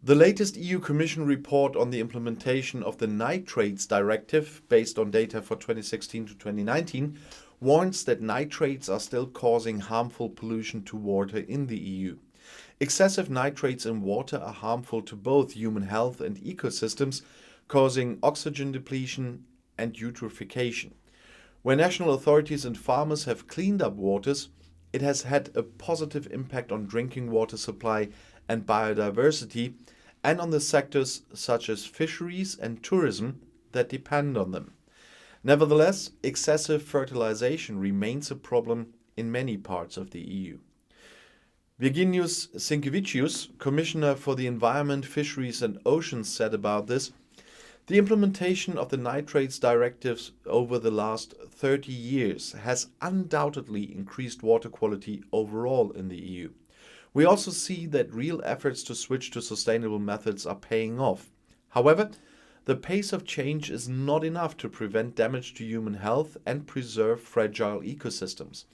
The latest EU Commission report on the implementation of the Nitrates Directive, based on data for 2016 to 2019, warns that nitrates are still causing harmful pollution to water in the EU. Excessive nitrates in water are harmful to both human health and ecosystems, causing oxygen depletion and eutrophication. Where national authorities and farmers have cleaned up waters, it has had a positive impact on drinking water supply and biodiversity, and on the sectors such as fisheries and tourism that depend on them. Nevertheless, excessive fertilisation remains a problem in many parts of the EU. Virginijus Sinkevicius, Commissioner for the Environment, Fisheries and Oceans, said about this: "The implementation of the Nitrates Directives over the last 30 years has undoubtedly increased water quality overall in the EU. We also see that real efforts to switch to sustainable methods are paying off. However, the pace of change is not enough to prevent damage to human health and preserve fragile ecosystems.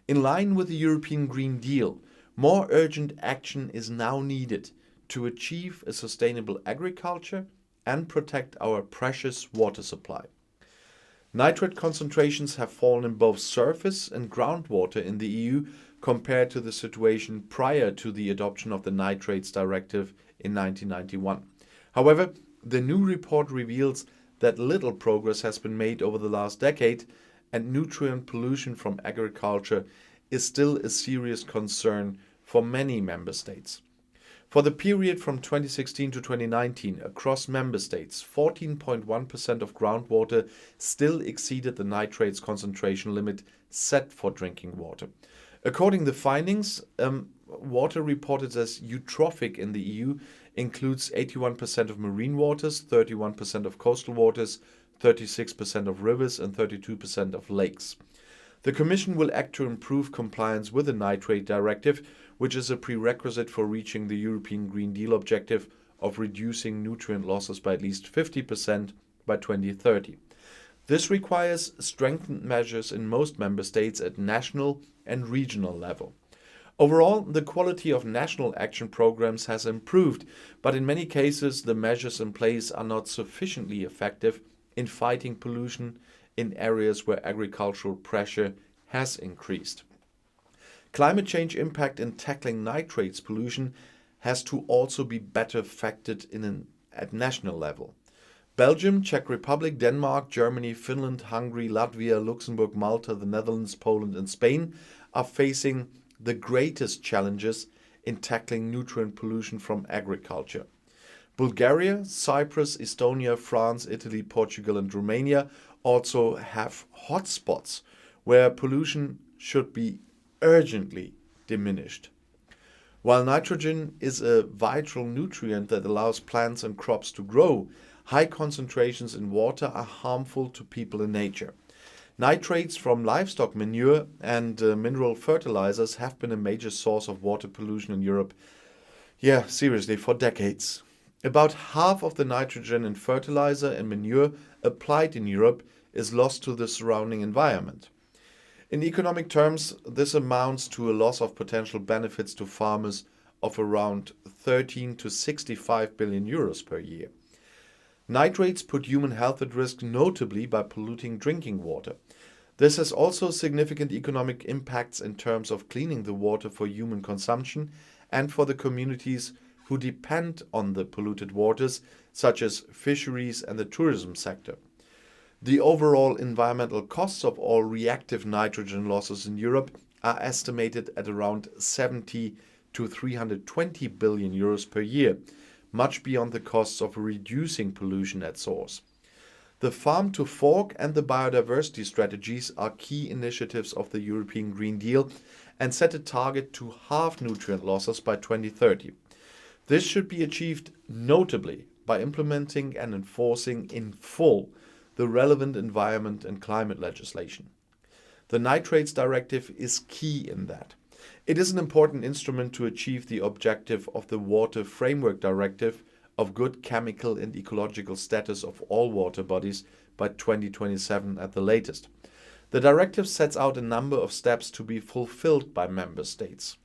In line with the European Green Deal, more urgent action is now needed to achieve a sustainable agriculture and protect our precious water supply." Nitrate concentrations have fallen in both surface and groundwater in the EU compared to the situation prior to the adoption of the Nitrates Directive in 1991. However, the new report reveals that little progress has been made over the last decade, and nutrient pollution from agriculture is still a serious concern for many member states. For the period from 2016 to 2019, across member states, 14.1% of groundwater still exceeded the nitrates concentration limit set for drinking water. According to the findings, water reported as eutrophic in the EU includes 81% of marine waters, 31% of coastal waters, 36% of rivers, and 32% of lakes. The Commission will act to improve compliance with the Nitrate Directive, which is a prerequisite for reaching the European Green Deal objective of reducing nutrient losses by at least 50% by 2030. This requires strengthened measures in most member states at national and regional level. Overall, the quality of national action programs has improved, but in many cases the measures in place are not sufficiently effective in fighting pollution in areas where agricultural pressure has increased. Climate change impact in tackling nitrates pollution has to also be better factored in at national level. Belgium, Czech Republic, Denmark, Germany, Finland, Hungary, Latvia, Luxembourg, Malta, the Netherlands, Poland and Spain are facing the greatest challenges in tackling nutrient pollution from agriculture. Bulgaria, Cyprus, Estonia, France, Italy, Portugal and Romania also have hotspots where pollution should be urgently diminished. While nitrogen is a vital nutrient that allows plants and crops to grow, high concentrations in water are harmful to people and nature. Nitrates from livestock manure and mineral fertilizers have been a major source of water pollution in Europe, seriously, for decades. About half of the nitrogen in fertilizer and manure applied in Europe is lost to the surrounding environment. In economic terms, this amounts to a loss of potential benefits to farmers of around 13 to 65 billion euros per year. Nitrates put human health at risk, notably by polluting drinking water. This has also significant economic impacts in terms of cleaning the water for human consumption and for the communities who depend on the polluted waters, such as fisheries and the tourism sector. The overall environmental costs of all reactive nitrogen losses in Europe are estimated at around 70 to 320 billion euros per year, much beyond the costs of reducing pollution at source. The farm to fork and the biodiversity strategies are key initiatives of the European Green Deal and set a target to halve nutrient losses by 2030. This should be achieved notably by implementing and enforcing in full the relevant environment and climate legislation. The Nitrates Directive is key in that. It is an important instrument to achieve the objective of the Water Framework Directive of good chemical and ecological status of all water bodies by 2027 at the latest. The directive sets out a number of steps to be fulfilled by member states.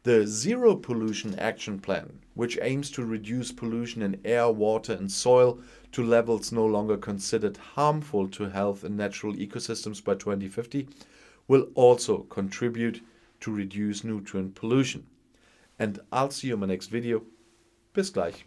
The Zero Pollution Action Plan, which aims to reduce pollution in air, water and soil to levels no longer considered harmful to health and natural ecosystems by 2050, will also contribute to reduce nutrient pollution. And I'll see you in my next video. Bis gleich.